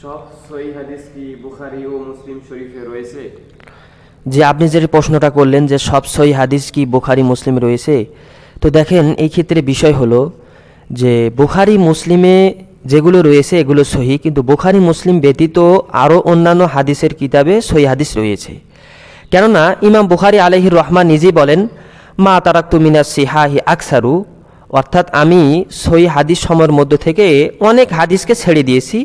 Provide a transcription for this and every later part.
সব সহিহ হাদিস কি বুখারী ও মুসলিম শরীফে রয়েছে? যে আপনি যে প্রশ্নটা করলেন যে সব সহিহ হাদিস কি বুখারী মুসলিম রয়েছে, তো দেখেন এই ক্ষেত্রে বিষয় হলো যে বুখারী মুসলিমে যেগুলো রয়েছে এগুলো সহিহ, কিন্তু বুখারী মুসলিম ব্যতীত আরও অন্যান্য হাদিসের কিতাবে সহিহ হাদিস রয়েছে। কেননা ইমাম বুখারী আলাইহির রহমান নিজেই বলেন, মা তারাক্তু মিনাস সিহাহি আকসারু, অর্থাৎ আমি সহিহ হাদিস সময়ের মধ্য থেকে অনেক হাদিসকে ছেড়ে দিয়েছি।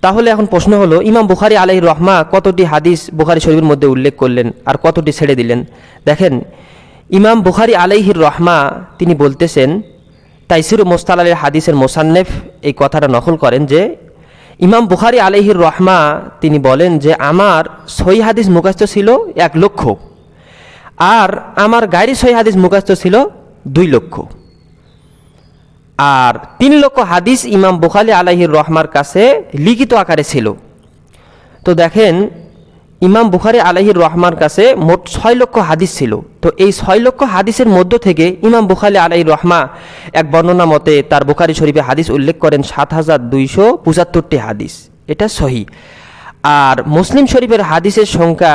তাহলে এখন প্রশ্ন হলো, ইমাম বুখারী আলাইহির রহমা কতটি হাদিস বুখারী শরীফের মধ্যে উল্লেখ করলেন আর কতটি ছেড়ে দিলেন? দেখেন, ইমাম বুখারী আলাইহির রহমা তিনি বলতেছেন, তাইসির মোস্তালালের হাদিসের মোসান্নেফ এই কথাটা নকল করেন যে ইমাম বুখারী আলাইহির রহমা তিনি বলেন যে আমার সহিহ হাদিস মুখস্থ ছিল 1,00,000 আর আমার গায়রি সহিহ হাদিস মুখস্থ ছিল 2,00,000 আর 3,00,000 হাদিস ইমাম বুখারী আলাইহির রহমার কাছে লিখিত আকারে ছিল। তো দেখেন, ইমাম বুখারী আলাইহির রহমার কাছে মোট 6,00,000 হাদিস ছিল। তো এই 6,00,000 হাদিসের মধ্য থেকে ইমাম বুখারী আলাইহির রহমা এক বর্ণনা মতে তার বুখারী শরীফে হাদিস উল্লেখ করেন 7,275টি হাদিস, এটা সহিহ। আর মুসলিম শরীফের হাদিসের সংখ্যা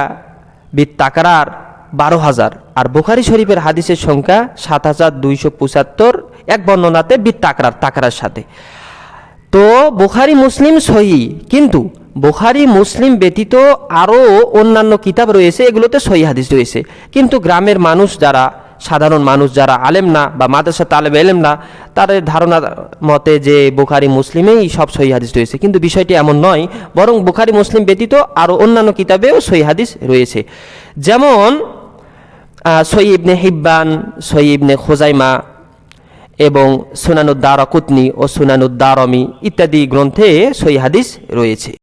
বিত্তাকরার 12,000 আর বুখারী শরীফের হাদিসের সংখ্যা 7,275, এক বর্ণনাতে তাকরার সাথে। তো বুখারী মুসলিম সহিহ, কিন্তু বুখারী মুসলিম ব্যতীত আরও অন্যান্য কিতাব রয়েছে, এগুলোতে সহিহ হাদিস রয়েছে। কিন্তু গ্রামের মানুষ যারা, সাধারণ মানুষ যারা আলেম না বা মাদ্রাসা তালেব ইলম না, তাদের ধারণা মতে যে বুখারী মুসলিমেই সব সহিহ হাদিস রয়েছে, কিন্তু বিষয়টি এমন নয়। বরং বুখারী মুসলিম ব্যতীত আরও অন্যান্য কিতাবেও সহিহ হাদিস রয়েছে, যেমন সহিহ ইবনে হিব্বান, সহিহ ইবনে খুজাইমা এবং সুনানুদ দারাকুতনি ও সুনানুদ দারমি ইত্যাদি গ্রন্থে সহিহ হাদিস রয়েছে।